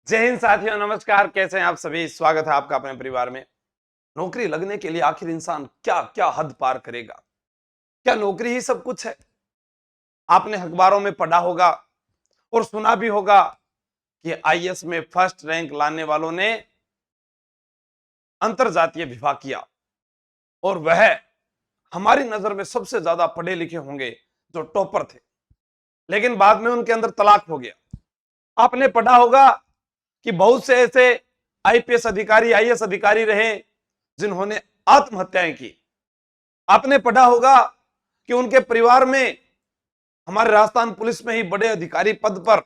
जय हिंद साथियों, नमस्कार। कैसे हैं आप सभी? स्वागत है आपका अपने परिवार में। नौकरी लगने के लिए आखिर इंसान क्या क्या हद पार करेगा? क्या नौकरी ही सब कुछ है? आपने अखबारों में पढ़ा होगा और सुना भी होगा कि आईएएस में फर्स्ट रैंक लाने वालों ने अंतरजातीय विवाह किया और वह हमारी नजर में सबसे ज्यादा पढ़े लिखे होंगे, जो टॉपर थे। लेकिन बाद में उनके अंदर तलाक हो गया। आपने पढ़ा होगा कि बहुत से ऐसे आईपीएस अधिकारी, आईएएस अधिकारी रहे जिन्होंने आत्महत्याएं की। आपने पढ़ा होगा कि उनके परिवार में, हमारे राजस्थान पुलिस में ही बड़े अधिकारी पद पर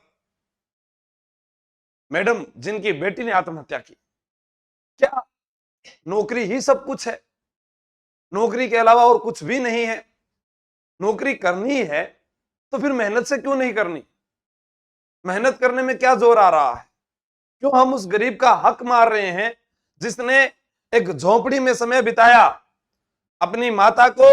मैडम जिनकी बेटी ने आत्महत्या की। क्या नौकरी ही सब कुछ है? नौकरी के अलावा और कुछ भी नहीं है? नौकरी करनी है तो फिर मेहनत से क्यों नहीं करनी? मेहनत करने में क्या जोर आ रहा है? क्यों हम उस गरीब का हक मार रहे हैं जिसने एक झोपड़ी में समय बिताया, अपनी माता को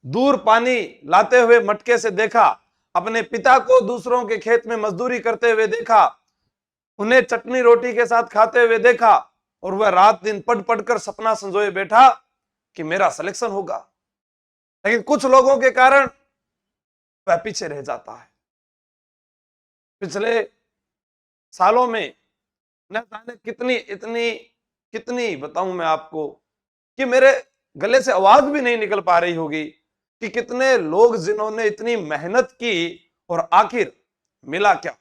दूर पानी लाते हुए मटके से देखा, अपने पिता को दूसरों के खेत में मजदूरी करते हुए देखा, उन्हें चटनी रोटी के साथ खाते हुए देखा, और वह रात दिन पढ़ पढ़कर सपना संजोए बैठा कि मेरा सिलेक्शन होगा। लेकिन कुछ लोगों के कारण वह पीछे रह जाता है। पिछले सालों में न जाने कितनी इतनी कितनी बताऊं मैं आपको कि मेरे गले से आवाज भी नहीं निकल पा रही होगी कि कितने लोग जिन्होंने इतनी मेहनत की और आखिर मिला क्या?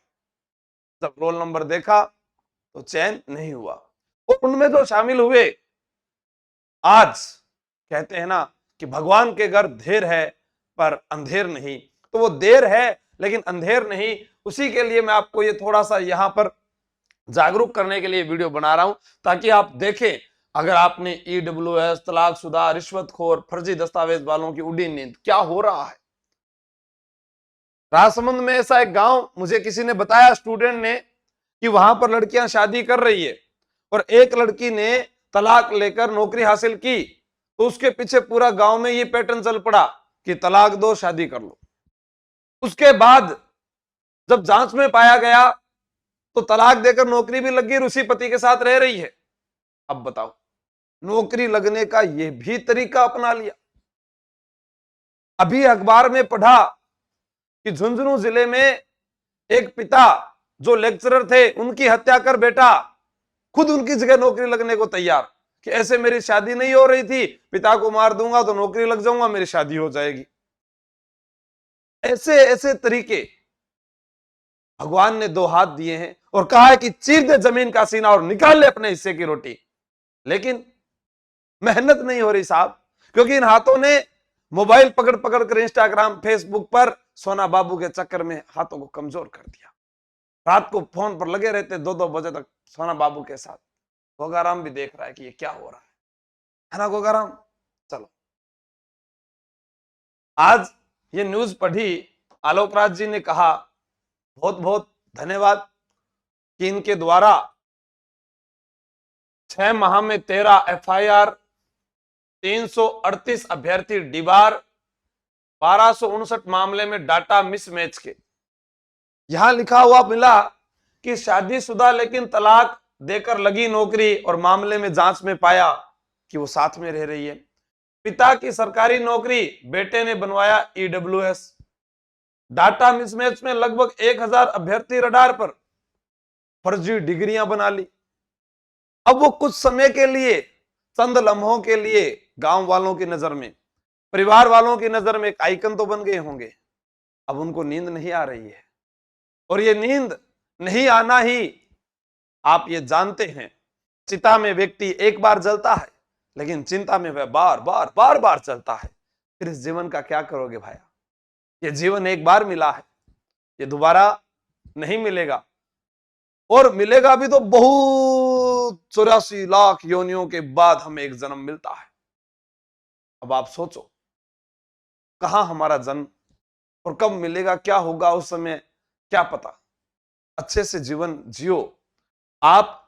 जब रोल नंबर देखा तो चैन नहीं हुआ। और उनमें जो शामिल हुए, आज कहते हैं ना कि भगवान के घर देर है पर अंधेर नहीं, तो वो देर है लेकिन अंधेर नहीं। उसी के लिए मैं आपको ये थोड़ा सा यहां पर जागरूक करने के लिए वीडियो बना रहा हूं, ताकि आप देखें अगर आपने ईडब्ल्यूएस, तलाकशुदा, रिश्वतखोर, फर्जी दस्तावेज वालों की उड़ी नींद क्या हो रहा है। राजसमंद में ऐसा एक गांव मुझे किसी ने बताया, स्टूडेंट ने, कि वहां पर लड़कियां शादी कर रही है और एक लड़की ने तलाक लेकर नौकरी हासिल की, तो उसके पीछे पूरा गांव में ये पैटर्न चल पड़ा कि तलाक दो, शादी कर लो। उसके बाद जब जांच में पाया गया तो तलाक देकर नौकरी भी लग गई और उसी पति के साथ रह रही है। अब बताओ, नौकरी लगने का यह भी तरीका अपना लिया। अभी अखबार में पढ़ा कि झुंझुनू जिले में एक पिता जो लेक्चरर थे, उनकी हत्या कर बेटा खुद उनकी जगह नौकरी लगने को तैयार, कि ऐसे मेरी शादी नहीं हो रही थी, पिता को मार दूंगा तो नौकरी लग जाऊंगा, मेरी शादी हो जाएगी। ऐसे ऐसे तरीके भगवान ने दो हाथ दिए हैं और कहा है कि चीर दे जमीन का सीना और निकाल ले अपने हिस्से की रोटी। लेकिन मेहनत नहीं हो रही साहब, क्योंकि इन हाथों ने मोबाइल पकड़ पकड़ कर इंस्टाग्राम, फेसबुक पर सोना बाबू के चक्कर में हाथों को कमजोर कर दिया। रात को फोन पर लगे रहते 2-2 बजे तक सोना बाबू के साथ। गोगाराम भी देख रहा है कि ये क्या हो रहा है ना गोगाराम? चलो, आज ये न्यूज पढ़ी, आलोक राज जी ने कहा, बहुत बहुत धन्यवाद, कि इनके द्वारा 6 माह में 13 एफआईआर, 338 अभ्यर्थी डिबार, 1259 मामले में डाटा मिसमैच के। यहां लिखा हुआ मिला कि शादीशुदा लेकिन तलाक देकर लगी नौकरी और मामले में जांच में पाया कि वो साथ में रह रही है। पिता की सरकारी नौकरी, बेटे ने बनवाया ईडब्ल्यूएस। डाटा मिसमैच में लगभग 1000 अभ्यर्थी रडार पर, फर्जी डिग्रियां बना ली। अब वो कुछ समय के लिए, चंद लम्हों के लिए गांव वालों की नजर में, परिवार वालों की नजर में एक आइकन तो बन गए होंगे। अब उनको नींद नहीं आ रही है, और ये नींद नहीं आना ही, आप ये जानते हैं, चिता में व्यक्ति एक बार जलता है लेकिन चिंता में वह बार बार बार बार चलता है। फिर इस जीवन का क्या करोगे भाया? ये जीवन एक बार मिला है, ये दोबारा नहीं मिलेगा, और मिलेगा भी तो बहुत 84 लाख योनियों के बाद हमें एक जन्म मिलता है। अब आप सोचो, कहां हमारा जन्म और कब मिलेगा, क्या होगा उस समय, क्या पता। अच्छे से जीवन जियो। आप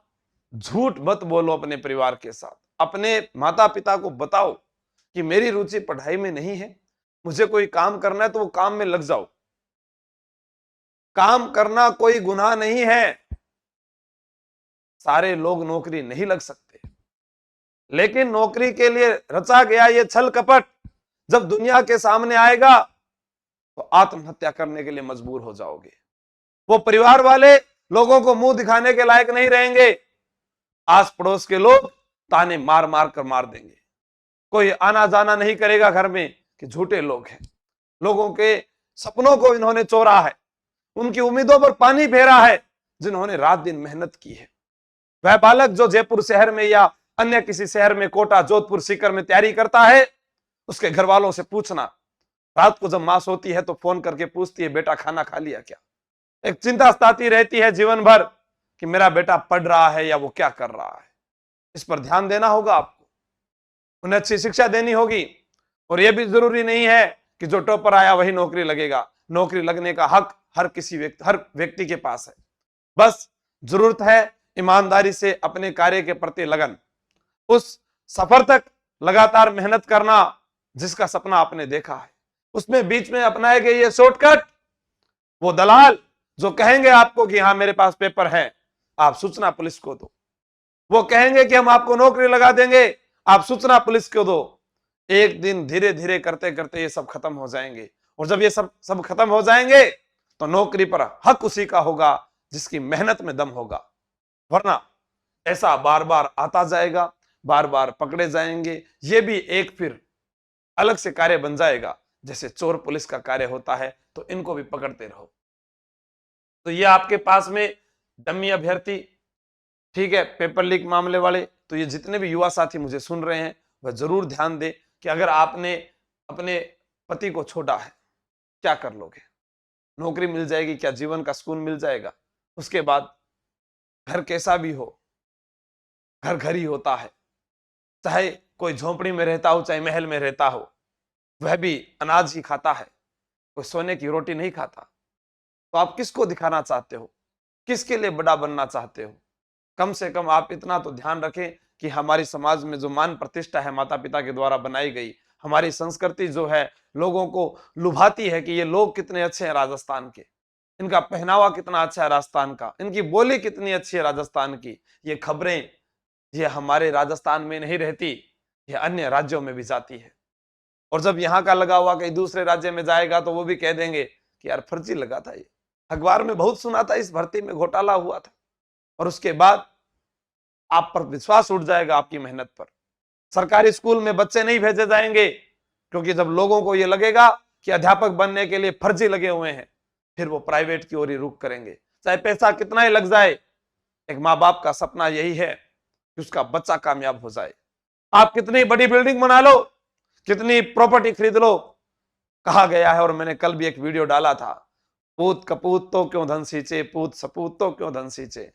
झूठ मत बोलो अपने परिवार के साथ। अपने माता पिता को बताओ कि मेरी रुचि पढ़ाई में नहीं है, मुझे कोई काम करना है तो वो काम में लग जाओ। काम करना कोई गुनाह नहीं है। सारे लोग नौकरी नहीं लग सकते, लेकिन नौकरी के लिए रचा गया ये छल कपट जब दुनिया के सामने आएगा तो आत्महत्या करने के लिए मजबूर हो जाओगे। वो परिवार वाले लोगों को मुंह दिखाने के लायक नहीं रहेंगे, आस पड़ोस के लोग ताने मार मार कर मार देंगे। कोई आना जाना नहीं करेगा घर में कि झूठे लोग हैं। लोगों के सपनों को इन्होंने चोरा है, उनकी उम्मीदों पर पानी फेरा है जिन्होंने रात दिन मेहनत की है। वह बालक जो जयपुर शहर में या अन्य किसी शहर में कोटा, जोधपुर, सीकर में तैयारी करता है, उसके घर वालों से पूछना, रात को जब मां सोती है तो फोन करके पूछती है बेटा खाना खा लिया क्या। एक चिंता सताती रहती है जीवन भर कि मेरा बेटा पढ़ रहा है या वो क्या कर रहा है। इस पर ध्यान देना होगा आपको, उन्हें अच्छी शिक्षा देनी होगी। और यह भी जरूरी नहीं है कि जो टॉपर आया वही नौकरी लगेगा। नौकरी लगने का हक हर व्यक्ति के पास है। बस जरूरत है ईमानदारी से अपने कार्य के प्रति लगन, उस सफर तक लगातार मेहनत करना जिसका सपना आपने देखा है। उसमें बीच में अपनाए गए ये शॉर्टकट, वो दलाल जो कहेंगे आपको कि हाँ मेरे पास पेपर है, आप सूचना पुलिस को दो। वो कहेंगे कि हम आपको नौकरी लगा देंगे, आप सूचना पुलिस को दो। एक दिन धीरे धीरे करते करते ये सब खत्म हो जाएंगे, और जब ये सब खत्म हो जाएंगे तो नौकरी पर हक उसी का होगा जिसकी मेहनत में दम होगा। वरना ऐसा बार बार आता जाएगा, बार बार पकड़े जाएंगे। ये भी एक फिर अलग से कार्य बन जाएगा, जैसे चोर पुलिस का कार्य होता है, तो इनको भी पकड़ते रहो। तो ये आपके पास में डमी अभ्यर्थी, ठीक है, पेपर लीक मामले वाले, तो ये जितने भी युवा साथी मुझे सुन रहे हैं वह जरूर ध्यान दे कि अगर आपने अपने पति को छोड़ा है, क्या कर लोगे? नौकरी मिल जाएगी क्या? जीवन का सुकून मिल जाएगा? उसके बाद घर कैसा भी हो, घर घर ही होता है। चाहे कोई झोपड़ी में रहता हो, चाहे महल में रहता हो, वह भी अनाज ही खाता है, कोई सोने की रोटी नहीं खाता। तो आप किसको दिखाना चाहते हो? किसके लिए बड़ा बनना चाहते हो? कम से कम आप इतना तो ध्यान रखें कि हमारी समाज में जो मान प्रतिष्ठा है माता पिता के द्वारा बनाई गई, हमारी संस्कृति जो है लोगों को लुभाती है कि ये लोग कितने अच्छे हैं राजस्थान के, इनका पहनावा कितना अच्छा है राजस्थान का, इनकी बोली कितनी अच्छी है राजस्थान की। ये खबरें ये हमारे राजस्थान में नहीं रहती, ये अन्य राज्यों में भी जाती है। और जब यहाँ का लगा हुआ कहीं दूसरे राज्य में जाएगा तो वो भी कह देंगे कि यार फर्जी लगा था, ये अखबार में बहुत सुना था, इस भर्ती में घोटाला हुआ था। और उसके बाद आप पर विश्वास उठ जाएगा आपकी मेहनत पर। सरकारी स्कूल में बच्चे नहीं भेजे जाएंगे, क्योंकि जब लोगों को यह लगेगा कि अध्यापक बनने के लिए फर्जी लगे हुए हैं, फिर वो प्राइवेट की ओर ही रुख करेंगे, चाहे पैसा कितना ही लग जाए। एक माँ बाप का सपना यही है कि उसका बच्चा कामयाब हो जाए। आप कितनी बड़ी बिल्डिंग बना लो, कितनी प्रॉपर्टी खरीद लो, कहा गया है, और मैंने कल भी एक वीडियो डाला था, पूत कपूत तो क्यों धन सींचे, पूत सपूत तो क्यों धन सींचे।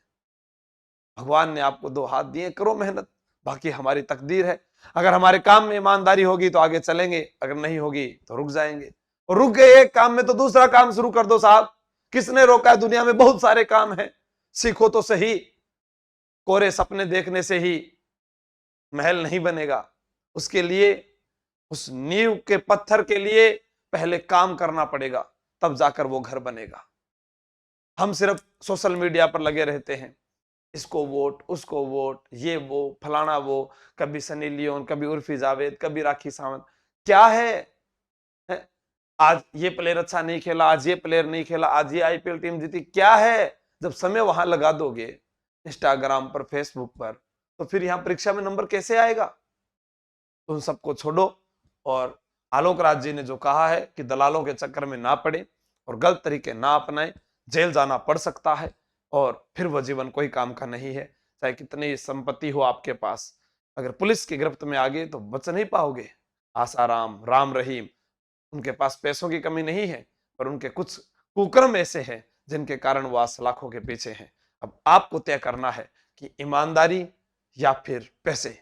भगवान ने आपको दो हाथ दिए, करो मेहनत, बाकी हमारी तकदीर है। अगर हमारे काम में ईमानदारी होगी तो आगे चलेंगे, अगर नहीं होगी तो रुक जाएंगे। और रुक गए एक काम में तो दूसरा काम शुरू कर दो साहब, किसने रोका है? दुनिया में बहुत सारे काम हैं, सीखो तो सही। कोरे सपने देखने से ही महल नहीं बनेगा, उसके लिए, उस नींव के पत्थर के लिए पहले काम करना पड़ेगा, तब जाकर वो घर बनेगा। हम सिर्फ सोशल मीडिया पर लगे रहते हैं, इसको वोट, उसको वोट, ये वो, फलाना वो, कभी सनी लियोन, कभी उर्फी जावेद, कभी राखी सावंत। क्या है? आज ये प्लेयर अच्छा नहीं खेला, आज ये प्लेयर नहीं खेला, आज ये आईपीएल टीम जीती। क्या है? जब समय वहां लगा दोगे इंस्टाग्राम पर, फेसबुक पर, तो फिर यहां परीक्षा में नंबर कैसे आएगा? तो उन सबको छोड़ो। और आलोक राज जी ने जो कहा है कि दलालों के चक्कर में ना पड़े और गलत तरीके ना अपनाएं, जेल जाना पड़ सकता है और फिर वह जीवन कोई काम का नहीं है। चाहे कितनी संपत्ति हो आपके पास, अगर पुलिस की गिरफ्त में आ गए तो बच नहीं पाओगे। आसाराम, राम रहीम, उनके पास पैसों की कमी नहीं है, पर उनके कुछ कुकर्म ऐसे हैं जिनके कारण वो आज लाखों के पीछे हैं। अब आपको तय करना है कि ईमानदारी या फिर पैसे।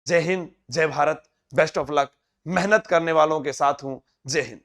जय हिंद, जय भारत, बेस्ट ऑफ लक। मेहनत करने वालों के साथ हूं। जय हिंद।